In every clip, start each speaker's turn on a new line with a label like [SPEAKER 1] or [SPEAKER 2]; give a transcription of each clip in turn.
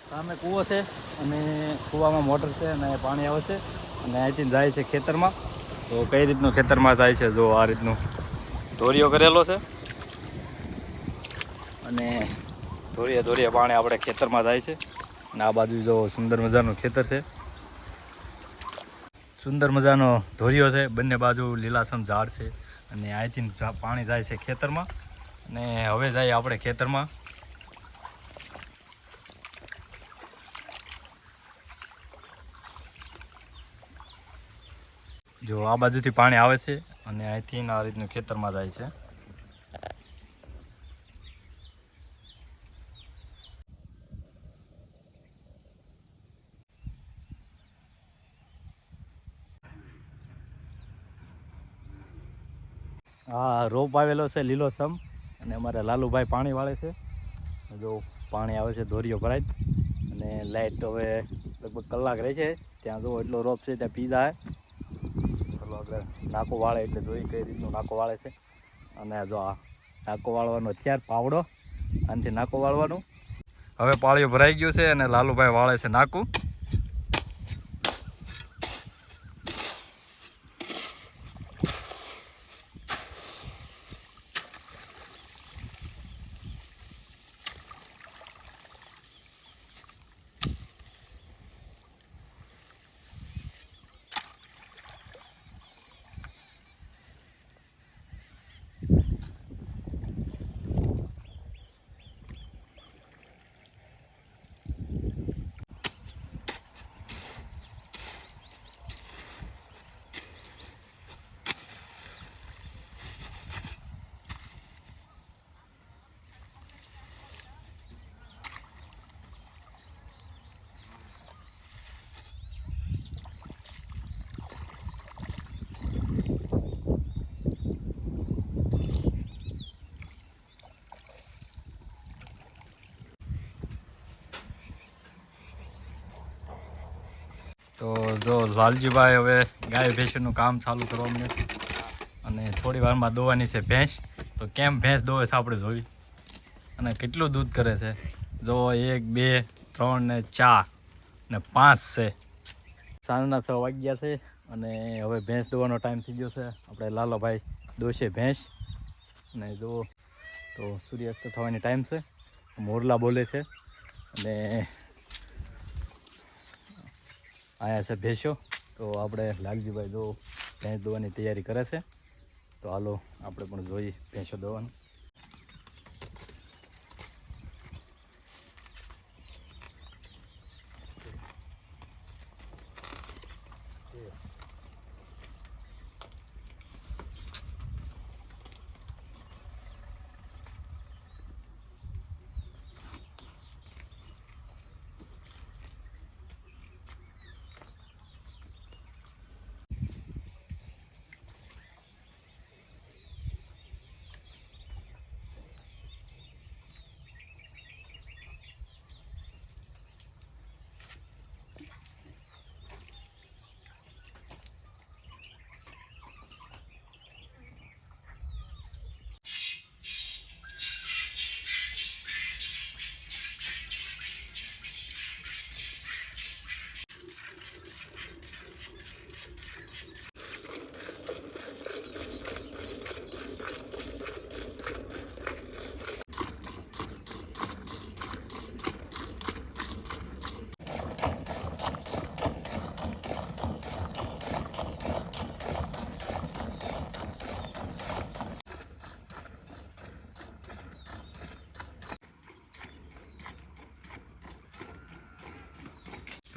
[SPEAKER 1] સામે કૂવો છે અને કૂવામાં મોટર છે અને પાણી આવે છે અને અહીંથી જાય છે ખેતરમાં. તો કઈ રીતનું ખેતરમાં જાય છે જો આ રીતનું ધોરિયો કરેલો છે અને ધોરિયા પાણી આપણે ખેતરમાં જાય છે. અને આ બાજુ જો સુંદર મજાનું ખેતર છે, સુંદર મજાનો ધોરિયો છે, બંને બાજુ લીલાછમ ઝાડ છે અને અહીંથી પાણી જાય છે ખેતરમાં. અને હવે જાય આપણે ખેતરમાં. જો આ બાજુથી પાણી આવે છે અને અહીંથી આ રીતનું ખેતરમાં જાય છે. હા, રોપ આવેલો છે લીલોછમ અને અમારે લાલુભાઈ પાણી વાળે છે. જો પાણી આવે છે, ધોરિયો ભરાય અને લાઈટ હવે લગભગ કલાક રહે છે. ત્યાં જો એટલો રોપ છે ત્યાં પી જાય. ચલો આપણે નાકો વાળે એટલે જોઈ કઈ રીતનું નાકો વાળે છે. અને જો આ નાકો વાળવાનો અત્યારે પાવડો આનાથી નાકો વાળવાનું. હવે પાળીઓ ભરાઈ ગયું છે અને લાલુભાઈ વાળે છે નાકું. તો જો લાલજીભાઈ હવે ગાય ભેંસનું કામ ચાલુ કરવા મળે છે અને થોડી વારમાં દોવાની છે ભેંસ. તો કેમ ભેંસ દોવે છે આપણે જોઈ અને કેટલું દૂધ કરે છે. જો 1 2 3 ને 4 ને 5 છે. સાંજના 6 વાગ્યા છે અને હવે ભેંસ દોવાનો ટાઈમ થઈ ગયો છે. આપણે લાલાભાઈ દોશે ભેંસ અને જો તો સૂર્યાસ્ત થવાની ટાઈમ છે. મોરલા બોલે છે અને આયા છે ભેંસો. તો આપણે લાલજીભાઈ જો ભેંસ દોવાની તૈયારી કરે છે. તો હાલો આપણે પણ જોઈએ ભેંસો દોવાનું.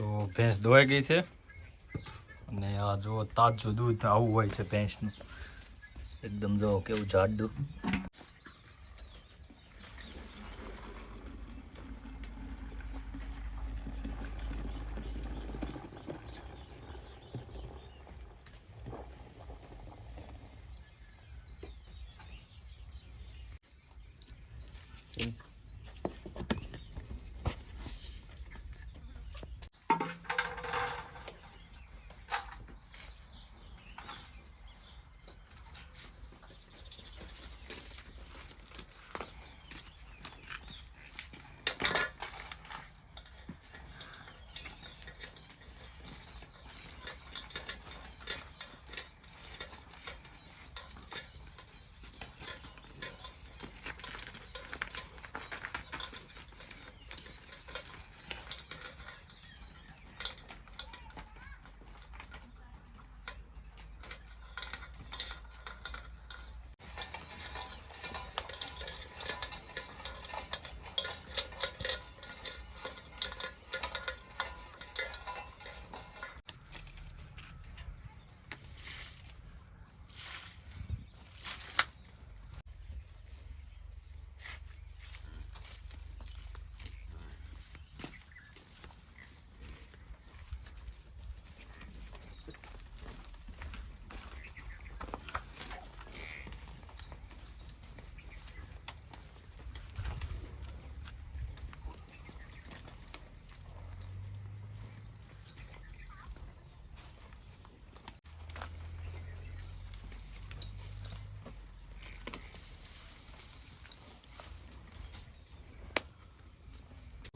[SPEAKER 1] તો ભેંસ દોવાઈ ગઈ છે અને આ જો તાજું દૂધ આવું હોય છે ભેંસનું. એકદમ જો કેવું જાડું.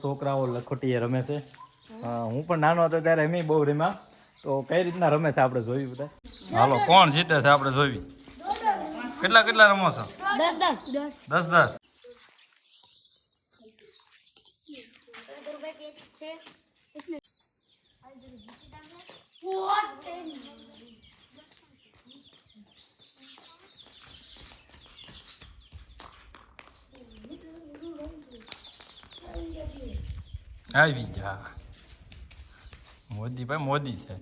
[SPEAKER 1] છોકરાઓ લખોટીએ રમે છે. હું પણ નાનો હતો ત્યારે એમ બહુ રમ્યા. તો કઈ રીતના રમે છે આપણે જોયું બધા. હાલો કોણ જીતે છે આપણે જોઈ. કેટલા રમો છો? 10. આવી જા મોદી ભાઈ મોદી છે.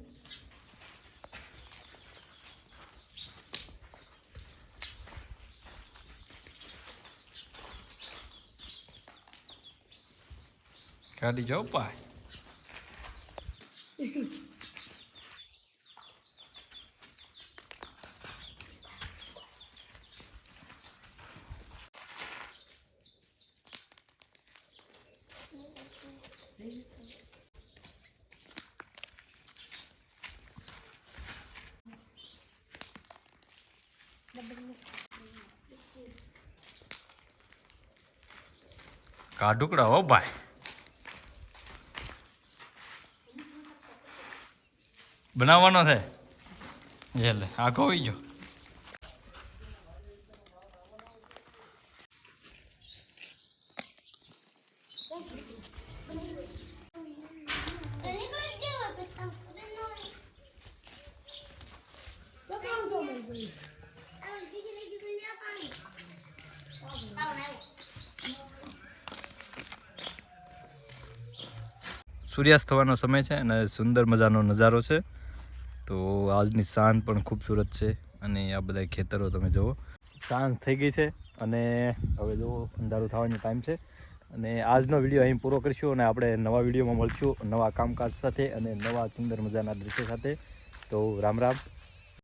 [SPEAKER 1] કાઢી જાઓ પાય. કાઢુકડા હો ભાઈ. બનાવવાનો છે એટલે આખો આવી ગયો. સૂર્યાસ્ત થવાનો સમય છે અને સુંદર મજાનો નજારો છે. તો આજની સાંજ પણ ખૂબસૂરત છે અને આ બધા ખેતરો તમે જુઓ. સાંજ થઈ ગઈ છે અને હવે જુઓ અંધારું થવાનો ટાઈમ છે. અને આજનો વિડીયો અહીં પૂરો કરીશું અને આપણે નવા વિડીયોમાં મળશું નવા કામકાજ સાથે અને નવા સુંદર મજાના દૃશ્ય સાથે. તો રામ રામ.